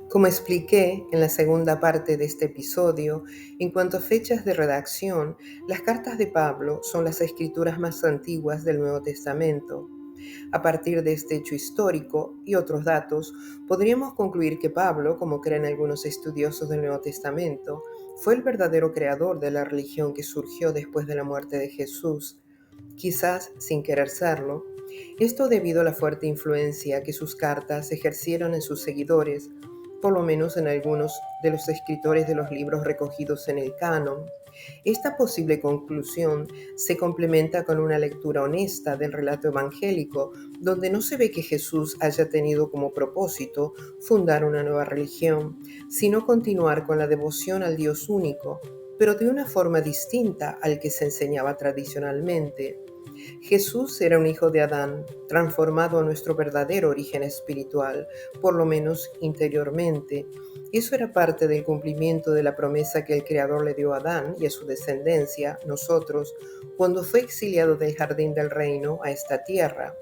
Como expliqué en la segunda parte de este episodio, en cuanto a fechas de redacción, las cartas de Pablo son las escrituras más antiguas del Nuevo Testamento. A partir de este hecho histórico y otros datos, podríamos concluir que Pablo, como creen algunos estudiosos del Nuevo Testamento, fue el verdadero creador de la religión que surgió después de la muerte de Jesús, quizás sin querer serlo. Esto debido a la fuerte influencia que sus cartas ejercieron en sus seguidores, por lo menos en algunos de los escritores de los libros recogidos en el canon. Esta posible conclusión se complementa con una lectura honesta del relato evangélico, donde no se ve que Jesús haya tenido como propósito fundar una nueva religión, sino continuar con la devoción al Dios único, pero de una forma distinta al que se enseñaba tradicionalmente. Jesús era un hijo de Adán, transformado a nuestro verdadero origen espiritual, por lo menos interiormente. Eso era parte del cumplimiento de la promesa que el Creador le dio a Adán y a su descendencia, nosotros, cuando fue exiliado del jardín del reino a esta tierra.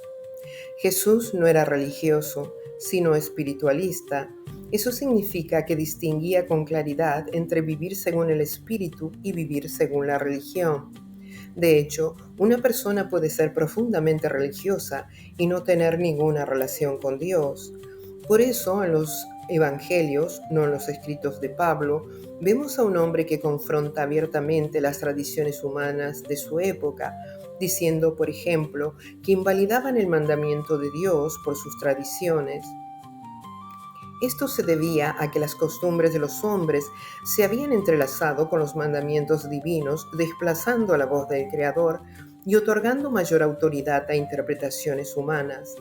Jesús no era religioso, sino espiritualista. Eso significa que distinguía con claridad entre vivir según el espíritu y vivir según la religión. De hecho, una persona puede ser profundamente religiosa y no tener ninguna relación con Dios. Por eso, en los evangelios, no en los escritos de Pablo, vemos a un hombre que confronta abiertamente las tradiciones humanas de su época, diciendo, por ejemplo, que invalidaban el mandamiento de Dios por sus tradiciones. Esto se debía a que las costumbres de los hombres se habían entrelazado con los mandamientos divinos, desplazando la voz del Creador y otorgando mayor autoridad a interpretaciones humanas.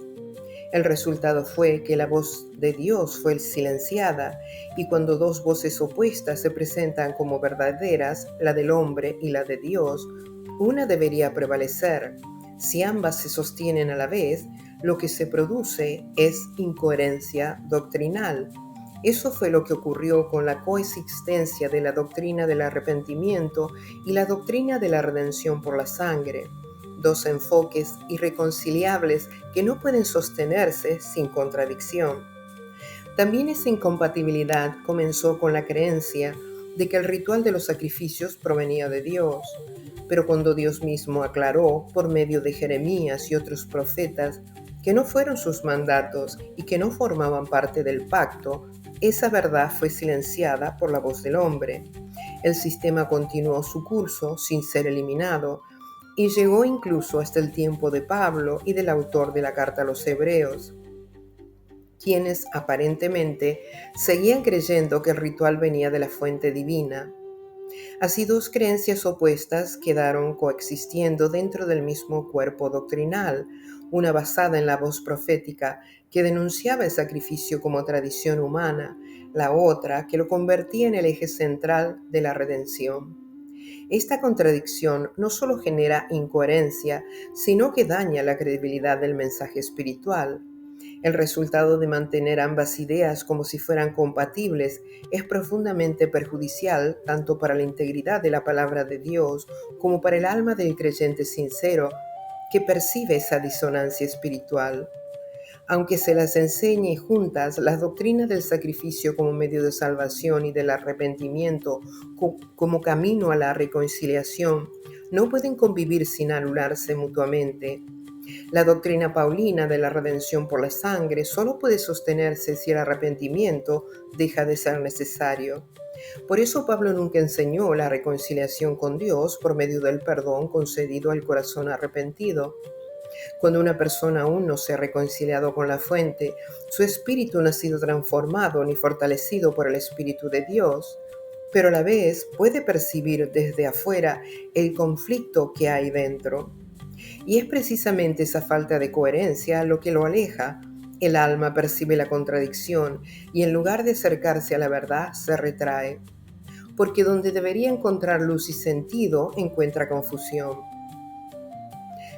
El resultado fue que la voz de Dios fue silenciada, y cuando dos voces opuestas se presentan como verdaderas, la del hombre y la de Dios, una debería prevalecer. Si ambas se sostienen a la vez, lo que se produce es incoherencia doctrinal. Eso fue lo que ocurrió con la coexistencia de la doctrina del arrepentimiento y la doctrina de la redención por la sangre, dos enfoques irreconciliables que no pueden sostenerse sin contradicción. También esa incompatibilidad comenzó con la creencia de que el ritual de los sacrificios provenía de Dios, pero cuando Dios mismo aclaró por medio de Jeremías y otros profetas que no fueron sus mandatos y que no formaban parte del pacto, esa verdad fue silenciada por la voz del hombre. El sistema continuó su curso sin ser eliminado y llegó incluso hasta el tiempo de Pablo y del autor de la carta a los Hebreos, quienes aparentemente seguían creyendo que el ritual venía de la fuente divina. Así dos creencias opuestas quedaron coexistiendo dentro del mismo cuerpo doctrinal, una basada en la voz profética que denunciaba el sacrificio como tradición humana, la otra que lo convertía en el eje central de la redención. Esta contradicción no solo genera incoherencia, sino que daña la credibilidad del mensaje espiritual. El resultado de mantener ambas ideas como si fueran compatibles es profundamente perjudicial tanto para la integridad de la palabra de Dios como para el alma del creyente sincero que percibe esa disonancia espiritual. Aunque se las enseñe juntas, las doctrinas del sacrificio como medio de salvación y del arrepentimiento como camino a la reconciliación no pueden convivir sin anularse mutuamente. La doctrina paulina de la redención por la sangre solo puede sostenerse si el arrepentimiento deja de ser necesario. Por eso Pablo nunca enseñó la reconciliación con Dios por medio del perdón concedido al corazón arrepentido. Cuando una persona aún no se ha reconciliado con la fuente, su espíritu no ha sido transformado ni fortalecido por el Espíritu de Dios, pero a la vez puede percibir desde afuera el conflicto que hay dentro. Y es precisamente esa falta de coherencia lo que lo aleja. El alma percibe la contradicción y en lugar de acercarse a la verdad se retrae, porque donde debería encontrar luz y sentido encuentra confusión.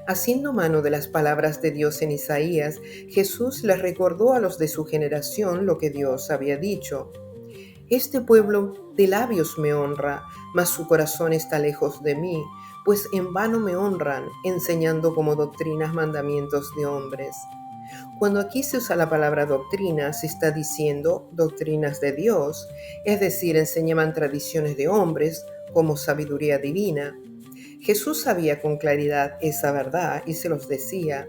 Haciendo mano de las palabras de Dios en Isaías, Jesús les recordó a los de su generación lo que Dios había dicho. Este pueblo de labios me honra, mas su corazón está lejos de mí, pues en vano me honran, enseñando como doctrinas mandamientos de hombres. Cuando aquí se usa la palabra doctrina, se está diciendo doctrinas de Dios, es decir, enseñaban tradiciones de hombres como sabiduría divina. Jesús sabía con claridad esa verdad y se los decía.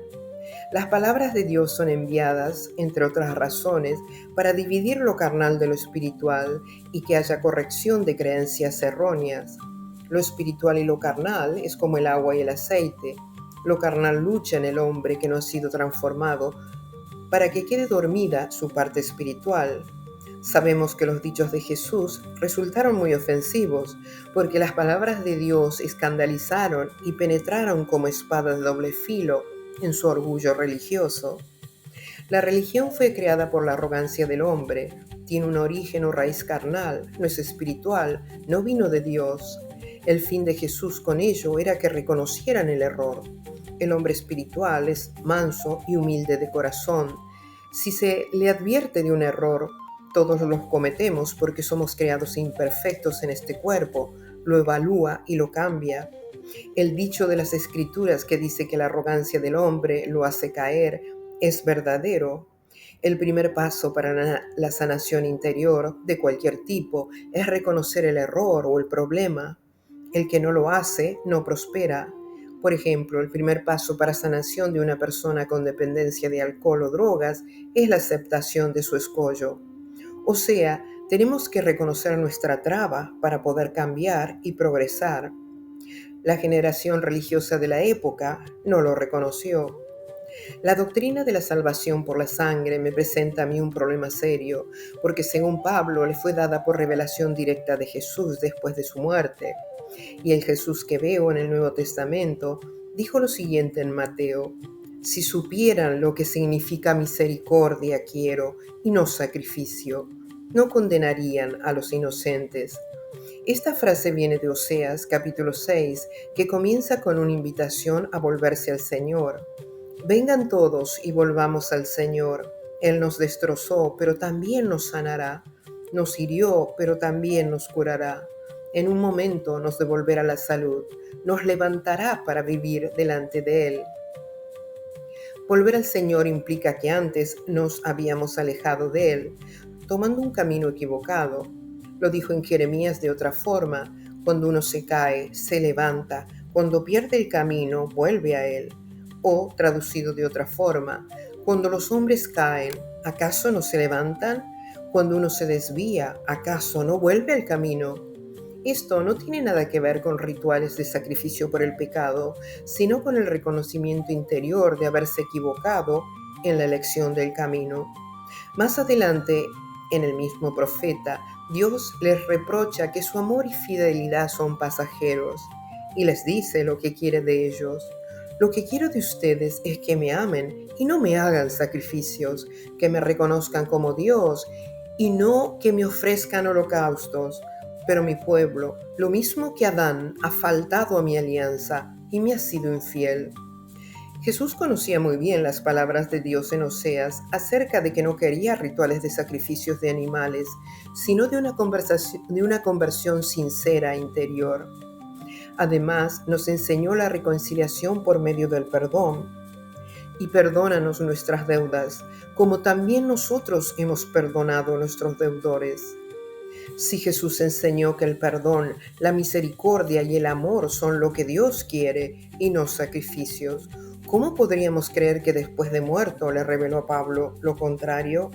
Las palabras de Dios son enviadas, entre otras razones, para dividir lo carnal de lo espiritual y que haya corrección de creencias erróneas. Lo espiritual y lo carnal es como el agua y el aceite. Lo carnal lucha en el hombre que no ha sido transformado para que quede dormida su parte espiritual. Sabemos que los dichos de Jesús resultaron muy ofensivos, porque las palabras de Dios escandalizaron y penetraron como espada de doble filo en su orgullo religioso. La religión fue creada por la arrogancia del hombre, tiene un origen o raíz carnal, no es espiritual, no vino de Dios. El fin de Jesús con ello era que reconocieran el error. El hombre espiritual es manso y humilde de corazón. Si se le advierte de un error, todos los cometemos porque somos creados imperfectos en este cuerpo, lo evalúa y lo cambia. El dicho de las Escrituras que dice que la arrogancia del hombre lo hace caer es verdadero. El primer paso para la sanación interior de cualquier tipo es reconocer el error o el problema. El que no lo hace no prospera. Por ejemplo, el primer paso para sanación de una persona con dependencia de alcohol o drogas es la aceptación de su escollo. O sea, tenemos que reconocer nuestra traba para poder cambiar y progresar. La generación religiosa de la época no lo reconoció. La doctrina de la salvación por la sangre me presenta a mí un problema serio, porque según Pablo le fue dada por revelación directa de Jesús después de su muerte. Y el Jesús que veo en el Nuevo Testamento dijo lo siguiente en Mateo: si supieran lo que significa misericordia quiero y no sacrificio, no condenarían a los inocentes. Esta frase viene de Oseas capítulo 6, que comienza con una invitación a volverse al Señor. Vengan todos y volvamos al Señor. Él nos destrozó, pero también nos sanará. Nos hirió, pero también nos curará. En un momento nos devolverá la salud. Nos levantará para vivir delante de Él. Volver al Señor implica que antes nos habíamos alejado de Él, tomando un camino equivocado. Lo dijo en Jeremías de otra forma: cuando uno se cae, se levanta; cuando pierde el camino, vuelve a Él. O, traducido de otra forma, cuando los hombres caen, ¿acaso no se levantan? Cuando uno se desvía, ¿acaso no vuelve al camino? Esto no tiene nada que ver con rituales de sacrificio por el pecado, sino con el reconocimiento interior de haberse equivocado en la elección del camino. Más adelante, en el mismo profeta, Dios les reprocha que su amor y fidelidad son pasajeros, y les dice lo que quiere de ellos. Lo que quiero de ustedes es que me amen y no me hagan sacrificios, que me reconozcan como Dios y no que me ofrezcan holocaustos. Pero mi pueblo, lo mismo que Adán, ha faltado a mi alianza y me ha sido infiel. Jesús conocía muy bien las palabras de Dios en Oseas acerca de que no quería rituales de sacrificios de animales, sino de una conversión sincera interior. Además, nos enseñó la reconciliación por medio del perdón. Y perdónanos nuestras deudas, como también nosotros hemos perdonado a nuestros deudores. Si Jesús enseñó que el perdón, la misericordia y el amor son lo que Dios quiere y no sacrificios, ¿cómo podríamos creer que después de muerto le reveló a Pablo lo contrario?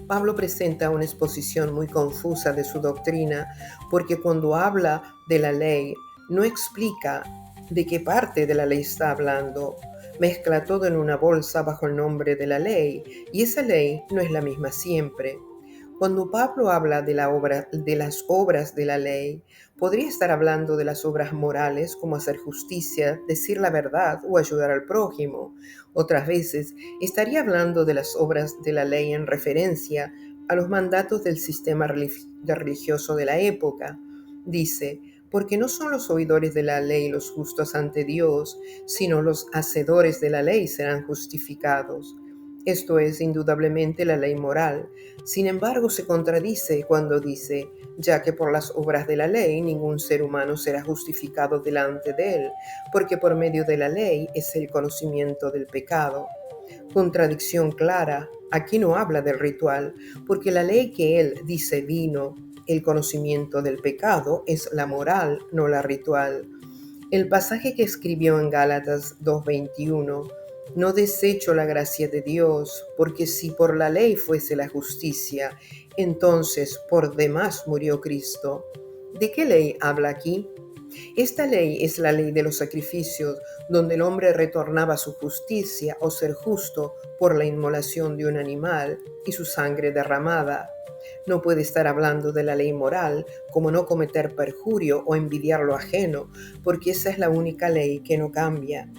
Pablo presenta una exposición muy confusa de su doctrina, porque cuando habla de la ley, no explica de qué parte de la ley está hablando. Mezcla todo en una bolsa bajo el nombre de la ley, y esa ley no es la misma siempre. Cuando Pablo habla de las obras de la ley, podría estar hablando de las obras morales como hacer justicia, decir la verdad o ayudar al prójimo. Otras veces estaría hablando de las obras de la ley en referencia a los mandatos del sistema religioso de la época. Dice: porque no son los oidores de la ley los justos ante Dios, sino los hacedores de la ley serán justificados. Esto es indudablemente la ley moral. Sin embargo, se contradice cuando dice, ya que por las obras de la ley ningún ser humano será justificado delante de él, porque por medio de la ley es el conocimiento del pecado. Contradicción clara. Aquí no habla del ritual, porque la ley que él dice vino, el conocimiento del pecado, es la moral, no la ritual. El pasaje que escribió en Gálatas 2:21, no desecho la gracia de Dios, porque si por la ley fuese la justicia, entonces por demás murió Cristo. ¿De qué ley habla aquí? Esta ley es la ley de los sacrificios, donde el hombre retornaba su justicia o ser justo por la inmolación de un animal y su sangre derramada. No puede estar hablando de la ley moral, como no cometer perjurio o envidiar lo ajeno, porque esa es la única ley que no cambia.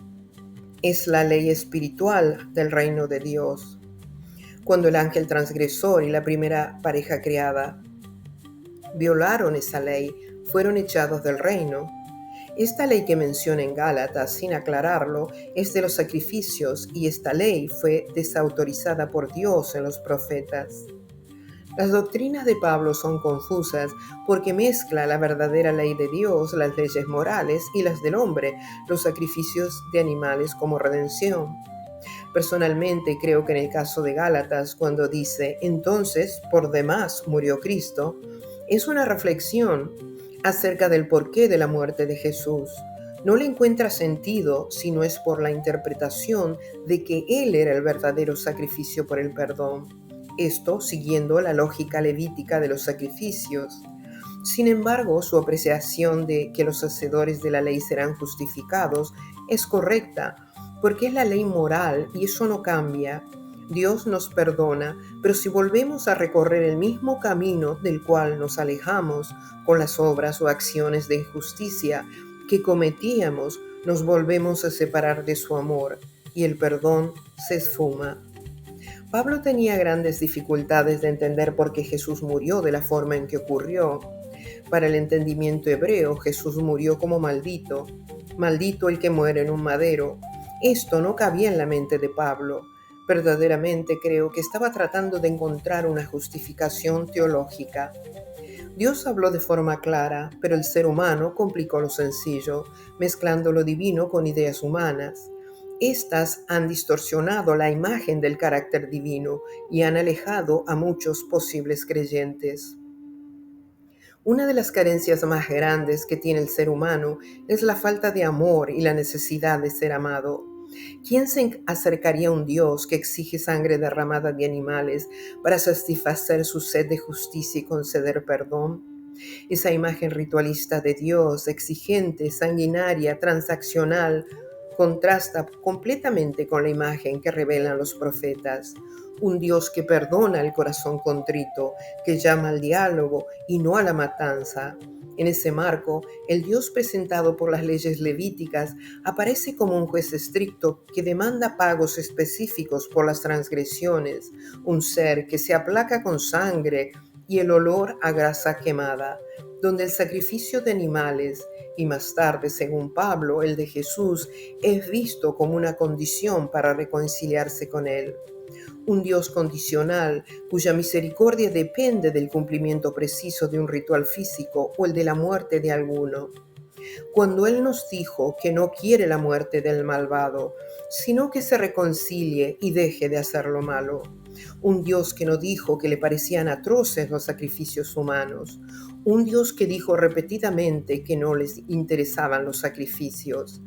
Es la ley espiritual del reino de Dios. Cuando el ángel transgresor y la primera pareja creada violaron esa ley, fueron echados del reino. Esta ley que menciona en Gálatas, sin aclararlo, es de los sacrificios, y esta ley fue desautorizada por Dios en los profetas. Las doctrinas de Pablo son confusas porque mezcla la verdadera ley de Dios, las leyes morales, y las del hombre, los sacrificios de animales como redención. Personalmente creo que en el caso de Gálatas, cuando dice, entonces por demás murió Cristo, es una reflexión acerca del porqué de la muerte de Jesús. No le encuentra sentido si no es por la interpretación de que Él era el verdadero sacrificio por el perdón. Esto siguiendo la lógica levítica de los sacrificios. Sin embargo, su apreciación de que los hacedores de la ley serán justificados es correcta, porque es la ley moral y eso no cambia. Dios nos perdona, pero si volvemos a recorrer el mismo camino del cual nos alejamos con las obras o acciones de injusticia que cometíamos, nos volvemos a separar de su amor y el perdón se esfuma. Pablo tenía grandes dificultades de entender por qué Jesús murió de la forma en que ocurrió. Para el entendimiento hebreo, Jesús murió como maldito, maldito el que muere en un madero. Esto no cabía en la mente de Pablo. Verdaderamente creo que estaba tratando de encontrar una justificación teológica. Dios habló de forma clara, pero el ser humano complicó lo sencillo, mezclando lo divino con ideas humanas. Estas han distorsionado la imagen del carácter divino y han alejado a muchos posibles creyentes. Una de las carencias más grandes que tiene el ser humano es la falta de amor y la necesidad de ser amado. ¿Quién se acercaría a un Dios que exige sangre derramada de animales para satisfacer su sed de justicia y conceder perdón? Esa imagen ritualista de Dios, exigente, sanguinaria, transaccional, contrasta completamente con la imagen que revelan los profetas. Un Dios que perdona el corazón contrito, que llama al diálogo y no a la matanza. En ese marco, el Dios presentado por las leyes levíticas aparece como un juez estricto que demanda pagos específicos por las transgresiones, un ser que se aplaca con sangre y el olor a grasa quemada, donde el sacrificio de animales y más tarde, según Pablo, el de Jesús, es visto como una condición para reconciliarse con Él. Un Dios condicional cuya misericordia depende del cumplimiento preciso de un ritual físico o el de la muerte de alguno. Cuando Él nos dijo que no quiere la muerte del malvado, sino que se reconcilie y deje de hacer lo malo. Un Dios que no dijo que le parecían atroces los sacrificios humanos. Un Dios que dijo repetidamente que no les interesaban los sacrificios.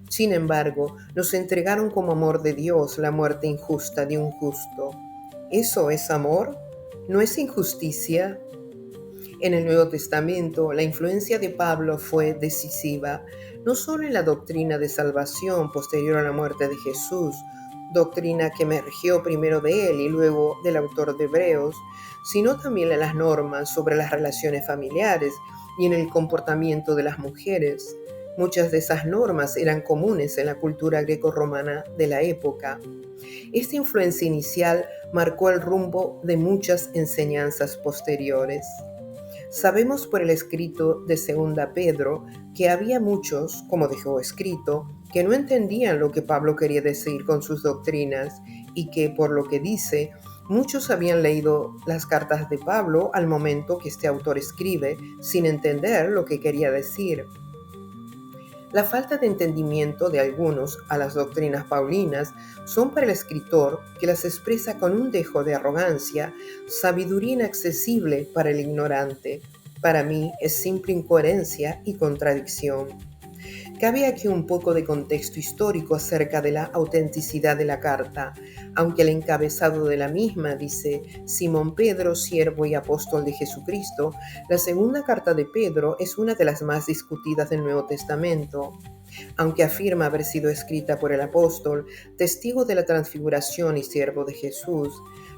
Sin embargo, nos entregaron como amor de Dios la muerte injusta de un justo. ¿Eso es amor? ¿No es injusticia? En el Nuevo Testamento, la influencia de Pablo fue decisiva, no solo en la doctrina de salvación posterior a la muerte de Jesús, doctrina que emergió primero de él y luego del autor de Hebreos, sino también en las normas sobre las relaciones familiares y en el comportamiento de las mujeres. Muchas de esas normas eran comunes en la cultura grecorromana de la época. Esta influencia inicial marcó el rumbo de muchas enseñanzas posteriores. Sabemos por el escrito de 2 Pedro que había muchos, como dejó escrito, que no entendían lo que Pablo quería decir con sus doctrinas y que, por lo que dice, muchos habían leído las cartas de Pablo al momento que este autor escribe, sin entender lo que quería decir. La falta de entendimiento de algunos a las doctrinas paulinas son para el escritor, que las expresa con un dejo de arrogancia, sabiduría inaccesible para el ignorante. Para mí es simple incoherencia y contradicción. Cabe aquí un poco de contexto histórico acerca de la autenticidad de la carta, aunque el encabezado de la misma dice Simón Pedro, siervo y apóstol de Jesucristo. La segunda carta de Pedro es una de las más discutidas del Nuevo Testamento. Aunque afirma haber sido escrita por el apóstol, testigo de la transfiguración y siervo de Jesús,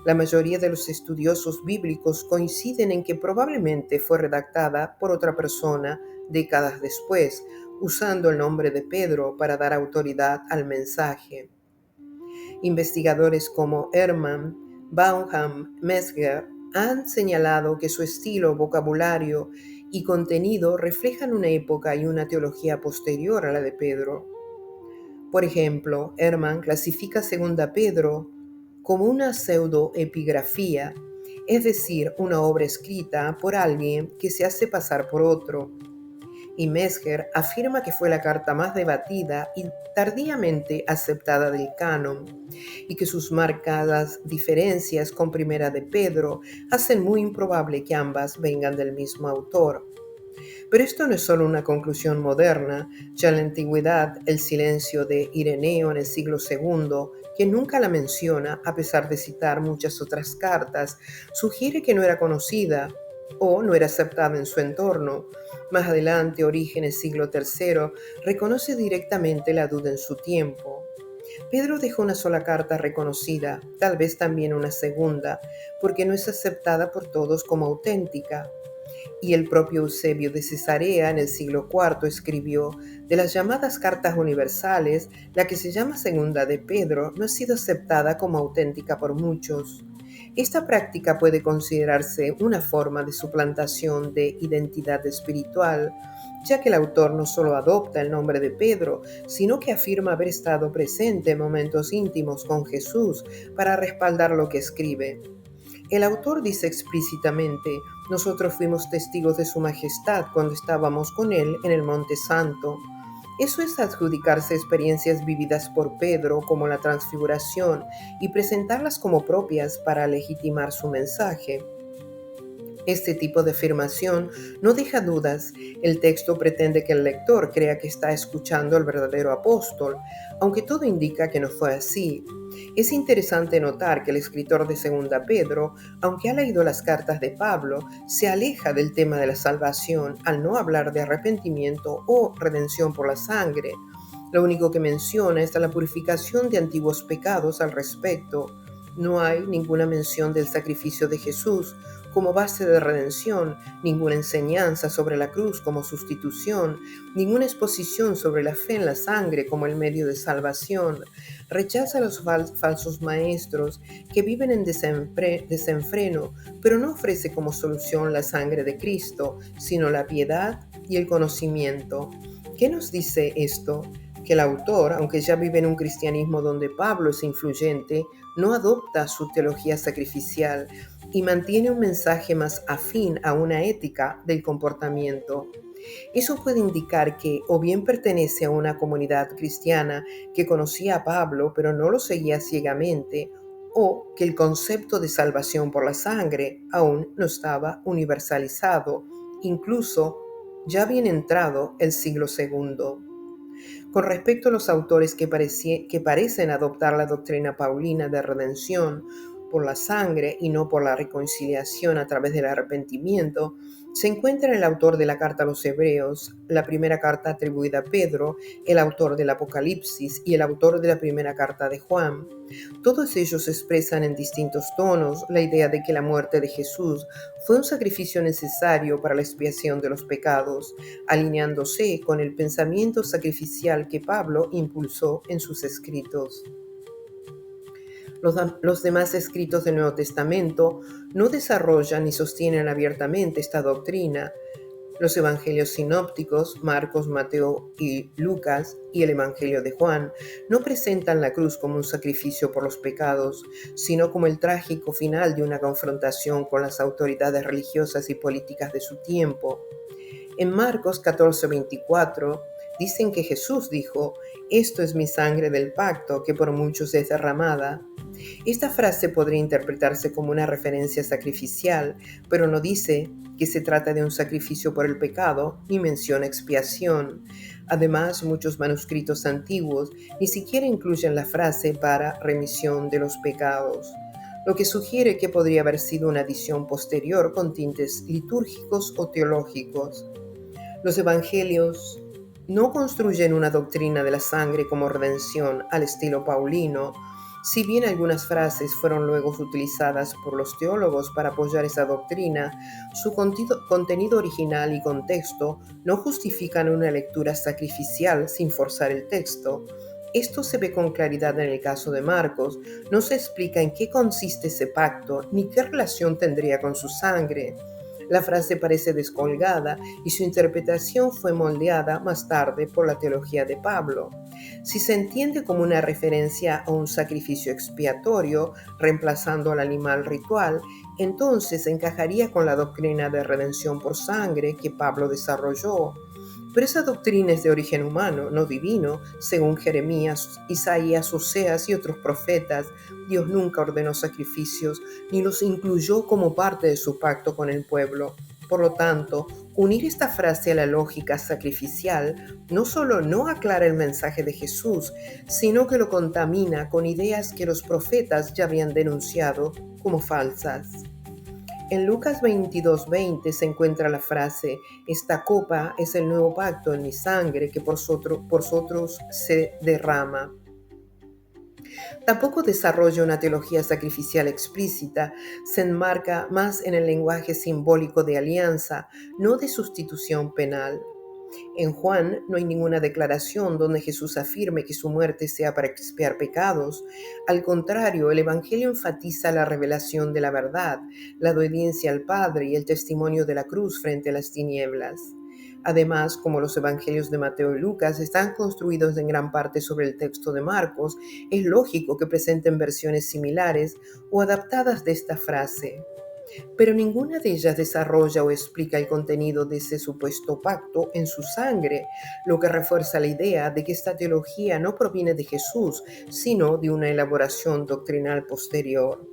la mayoría de los estudiosos bíblicos coinciden en que probablemente fue redactada por otra persona décadas después, usando el nombre de Pedro para dar autoridad al mensaje. Investigadores como Ehrman, Baumham, Metzger han señalado que su estilo, vocabulario y contenido reflejan una época y una teología posterior a la de Pedro. Por ejemplo, Ehrman clasifica Segunda Pedro como una pseudoepigrafía, es decir, una obra escrita por alguien que se hace pasar por otro. Y Metzger afirma que fue la carta más debatida y tardíamente aceptada del canon, y que sus marcadas diferencias con Primera de Pedro hacen muy improbable que ambas vengan del mismo autor. Pero esto no es solo una conclusión moderna. Ya en la antigüedad, el silencio de Ireneo en el siglo II, que nunca la menciona a pesar de citar muchas otras cartas, sugiere que no era conocida o no era aceptada en su entorno. Más adelante, Orígenes, siglo III, reconoce directamente la duda en su tiempo. Pedro dejó una sola carta reconocida, tal vez también una segunda, porque no es aceptada por todos como auténtica. Y el propio Eusebio de Cesarea en el siglo IV escribió: de las llamadas cartas universales, la que se llama Segunda de Pedro no ha sido aceptada como auténtica por muchos. Esta práctica puede considerarse una forma de suplantación de identidad espiritual, ya que el autor no solo adopta el nombre de Pedro, sino que afirma haber estado presente en momentos íntimos con Jesús para respaldar lo que escribe. El autor dice explícitamente: nosotros fuimos testigos de su majestad cuando estábamos con él en el Monte Santo. Eso es adjudicarse experiencias vividas por Pedro como la transfiguración y presentarlas como propias para legitimar su mensaje. Este tipo de afirmación no deja dudas. El texto pretende que el lector crea que está escuchando al verdadero apóstol, aunque todo indica que no fue así. Es interesante notar que el escritor de Segunda Pedro, aunque ha leído las cartas de Pablo, se aleja del tema de la salvación al no hablar de arrepentimiento o redención por la sangre. Lo único que menciona es la purificación de antiguos pecados al respecto. No hay ninguna mención del sacrificio de Jesús como base de redención, ninguna enseñanza sobre la cruz como sustitución, ninguna exposición sobre la fe en la sangre como el medio de salvación. Rechaza a los falsos maestros que viven en desenfreno, pero no ofrece como solución la sangre de Cristo, sino la piedad y el conocimiento. ¿Qué nos dice esto? Que el autor, aunque ya vive en un cristianismo donde Pablo es influyente, no adopta su teología sacrificial y mantiene un mensaje más afín a una ética del comportamiento. Eso puede indicar que o bien pertenece a una comunidad cristiana que conocía a Pablo pero no lo seguía ciegamente, o que el concepto de salvación por la sangre aún no estaba universalizado, incluso ya bien entrado el siglo II. Con respecto a los autores que parecen adoptar la doctrina paulina de redención por la sangre y no por la reconciliación a través del arrepentimiento, se encuentra el autor de la carta a los Hebreos, la primera carta atribuida a Pedro, el autor del Apocalipsis y el autor de la primera carta de Juan. Todos ellos expresan en distintos tonos la idea de que la muerte de Jesús fue un sacrificio necesario para la expiación de los pecados, alineándose con el pensamiento sacrificial que Pablo impulsó en sus escritos. Los demás escritos del Nuevo Testamento no desarrollan ni sostienen abiertamente esta doctrina. Los evangelios sinópticos, Marcos, Mateo y Lucas, y el evangelio de Juan, no presentan la cruz como un sacrificio por los pecados, sino como el trágico final de una confrontación con las autoridades religiosas y políticas de su tiempo. En Marcos 14:24 dicen que Jesús dijo: «Esto es mi sangre del pacto, que por muchos es derramada». Esta frase podría interpretarse como una referencia sacrificial, pero no dice que se trata de un sacrificio por el pecado, ni menciona expiación. Además, muchos manuscritos antiguos ni siquiera incluyen la frase para remisión de los pecados, lo que sugiere que podría haber sido una adición posterior con tintes litúrgicos o teológicos. Los evangelios no construyen una doctrina de la sangre como redención al estilo paulino, si bien algunas frases fueron luego utilizadas por los teólogos para apoyar esa doctrina. Su contenido original y contexto no justifican una lectura sacrificial sin forzar el texto. Esto se ve con claridad en el caso de Marcos. No se explica en qué consiste ese pacto ni qué relación tendría con su sangre. La frase parece descolgada y su interpretación fue moldeada más tarde por la teología de Pablo. Si se entiende como una referencia a un sacrificio expiatorio, reemplazando al animal ritual, entonces encajaría con la doctrina de redención por sangre que Pablo desarrolló. Pero esa doctrina es de origen humano, no divino. Según Jeremías, Isaías, Oseas y otros profetas, Dios nunca ordenó sacrificios ni los incluyó como parte de su pacto con el pueblo. Por lo tanto, unir esta frase a la lógica sacrificial no solo no aclara el mensaje de Jesús, sino que lo contamina con ideas que los profetas ya habían denunciado como falsas. En Lucas 22:20 se encuentra la frase: «Esta copa es el nuevo pacto en mi sangre que por vosotros se derrama». Tampoco desarrolla una teología sacrificial explícita, se enmarca más en el lenguaje simbólico de alianza, no de sustitución penal. En Juan no hay ninguna declaración donde Jesús afirme que su muerte sea para expiar pecados. Al contrario, el Evangelio enfatiza la revelación de la verdad, la obediencia al Padre y el testimonio de la cruz frente a las tinieblas. Además, como los evangelios de Mateo y Lucas están construidos en gran parte sobre el texto de Marcos, es lógico que presenten versiones similares o adaptadas de esta frase. Pero ninguna de ellas desarrolla o explica el contenido de ese supuesto pacto en su sangre, lo que refuerza la idea de que esta teología no proviene de Jesús, sino de una elaboración doctrinal posterior.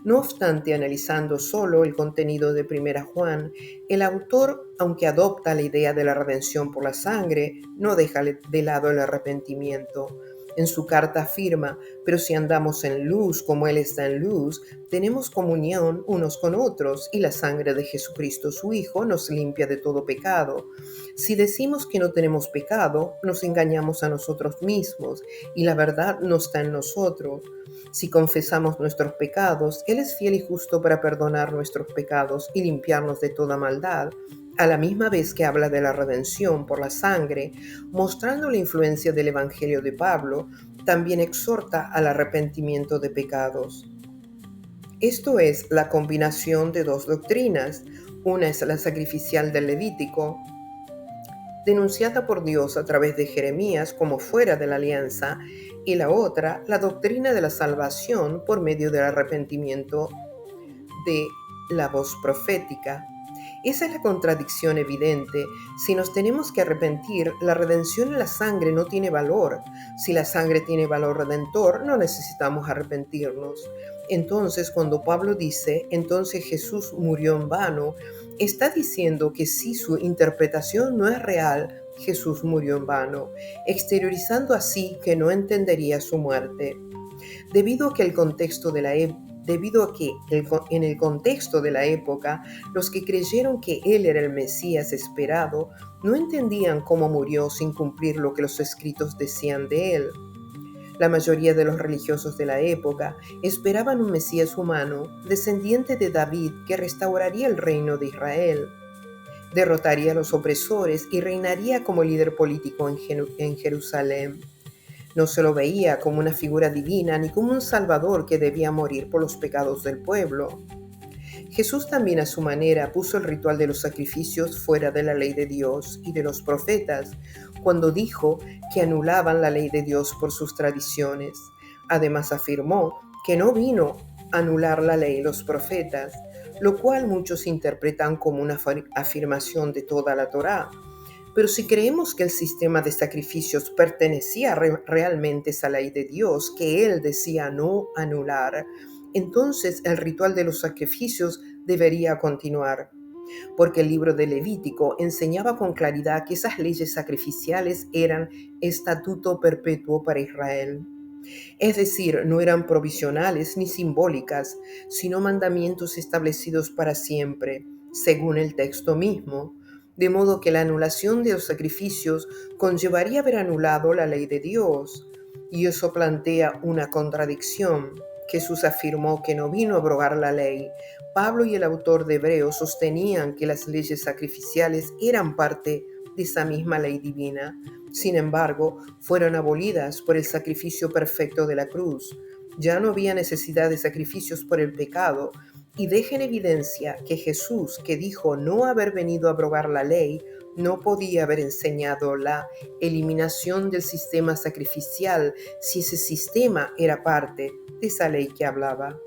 No obstante, analizando solo el contenido de Primera Juan, el autor, aunque adopta la idea de la redención por la sangre, no deja de lado el arrepentimiento. En su carta afirma: «Pero si andamos en luz como Él está en luz, tenemos comunión unos con otros, y la sangre de Jesucristo su Hijo nos limpia de todo pecado. Si decimos que no tenemos pecado, nos engañamos a nosotros mismos, y la verdad no está en nosotros. Si confesamos nuestros pecados, Él es fiel y justo para perdonar nuestros pecados y limpiarnos de toda maldad». A la misma vez que habla de la redención por la sangre, mostrando la influencia del Evangelio de Pablo, también exhorta al arrepentimiento de pecados. Esto es la combinación de dos doctrinas. Una es la sacrificial del Levítico, denunciada por Dios a través de Jeremías como fuera de la alianza, y la otra, la doctrina de la salvación por medio del arrepentimiento de la voz profética. Esa es la contradicción evidente. Si nos tenemos que arrepentir, la redención en la sangre no tiene valor. Si la sangre tiene valor redentor, no necesitamos arrepentirnos. Entonces, cuando Pablo dice: «Entonces Jesús murió en vano», está diciendo que si su interpretación no es real, Jesús murió en vano, exteriorizando así que no entendería su muerte. Debido a que en el contexto de la época, los que creyeron que Él era el Mesías esperado no entendían cómo murió sin cumplir lo que los escritos decían de Él. La mayoría de los religiosos de la época esperaban un Mesías humano, descendiente de David, que restauraría el reino de Israel, derrotaría a los opresores y reinaría como líder político en Jerusalén. No se lo veía como una figura divina ni como un salvador que debía morir por los pecados del pueblo. Jesús también a su manera puso el ritual de los sacrificios fuera de la ley de Dios y de los profetas, cuando dijo que anulaban la ley de Dios por sus tradiciones. Además afirmó que no vino a anular la ley y los profetas, lo cual muchos interpretan como una afirmación de toda la Torá. Pero si creemos que el sistema de sacrificios pertenecía realmente a la ley de Dios, que Él decía no anular, entonces el ritual de los sacrificios debería continuar, porque el libro de Levítico enseñaba con claridad que esas leyes sacrificiales eran estatuto perpetuo para Israel. Es decir, no eran provisionales ni simbólicas, sino mandamientos establecidos para siempre, según el texto mismo, de modo que la anulación de los sacrificios conllevaría haber anulado la ley de Dios, y eso plantea una contradicción. Jesús afirmó que no vino a abrogar la ley. Pablo y el autor de Hebreos sostenían que las leyes sacrificiales eran parte de esa misma ley divina. Sin embargo, fueron abolidas por el sacrificio perfecto de la cruz. Ya no había necesidad de sacrificios por el pecado, y deja en evidencia que Jesús, que dijo no haber venido a abrogar la ley, no podía haber enseñado la eliminación del sistema sacrificial si ese sistema era parte de esa ley que hablaba.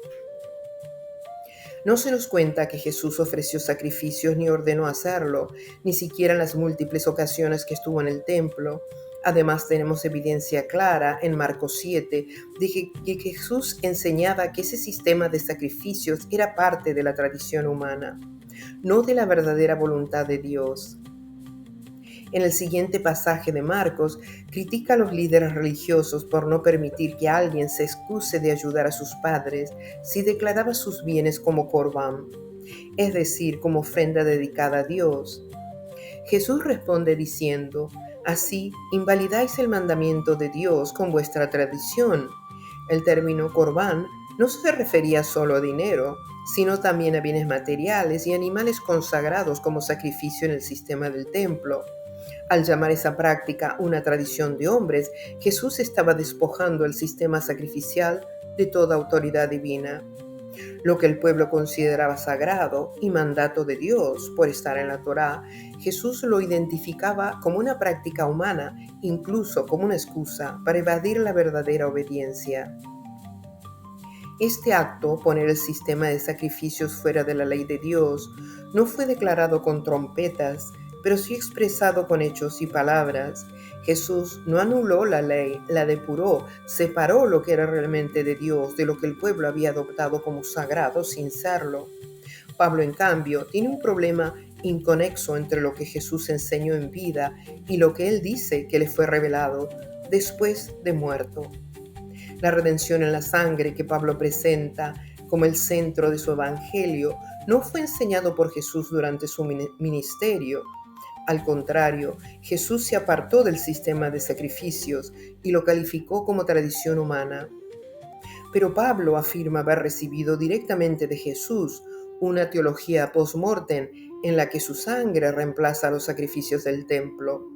No se nos cuenta que Jesús ofreció sacrificios ni ordenó hacerlo, ni siquiera en las múltiples ocasiones que estuvo en el templo. Además, tenemos evidencia clara en Marcos 7 de que Jesús enseñaba que ese sistema de sacrificios era parte de la tradición humana, no de la verdadera voluntad de Dios. En el siguiente pasaje de Marcos, critica a los líderes religiosos por no permitir que alguien se excuse de ayudar a sus padres si declaraba sus bienes como corbán, es decir, como ofrenda dedicada a Dios. Jesús responde diciendo: así invalidáis el mandamiento de Dios con vuestra tradición. El término corbán no se refería solo a dinero, sino también a bienes materiales y animales consagrados como sacrificio en el sistema del templo. Al llamar esa práctica una tradición de hombres, Jesús estaba despojando el sistema sacrificial de toda autoridad divina. Lo que el pueblo consideraba sagrado y mandato de Dios por estar en la Torá, Jesús lo identificaba como una práctica humana, incluso como una excusa para evadir la verdadera obediencia. Este acto, poner el sistema de sacrificios fuera de la ley de Dios, no fue declarado con trompetas, pero sí expresado con hechos y palabras. Jesús no anuló la ley, la depuró, separó lo que era realmente de Dios de lo que el pueblo había adoptado como sagrado sin serlo. Pablo, en cambio, tiene un problema inconexo entre lo que Jesús enseñó en vida y lo que él dice que le fue revelado después de muerto. La redención en la sangre que Pablo presenta como el centro de su evangelio no fue enseñado por Jesús durante su ministerio. Al contrario, Jesús se apartó del sistema de sacrificios y lo calificó como tradición humana. Pero Pablo afirma haber recibido directamente de Jesús una teología post-mortem en la que su sangre reemplaza los sacrificios del templo.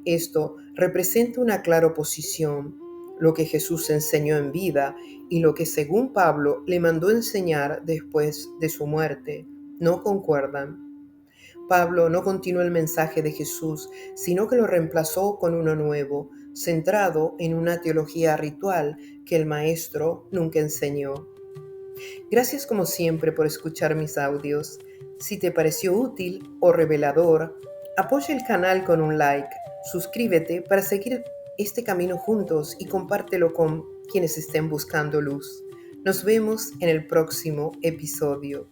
Esto representa una clara oposición, lo que Jesús enseñó en vida y lo que según Pablo le mandó enseñar después de su muerte. No concuerdan. Pablo no continuó el mensaje de Jesús, sino que lo reemplazó con uno nuevo, centrado en una teología ritual que el maestro nunca enseñó. Gracias como siempre por escuchar mis audios. Si te pareció útil o revelador, apoya el canal con un like, suscríbete para seguir este camino juntos y compártelo con quienes estén buscando luz. Nos vemos en el próximo episodio.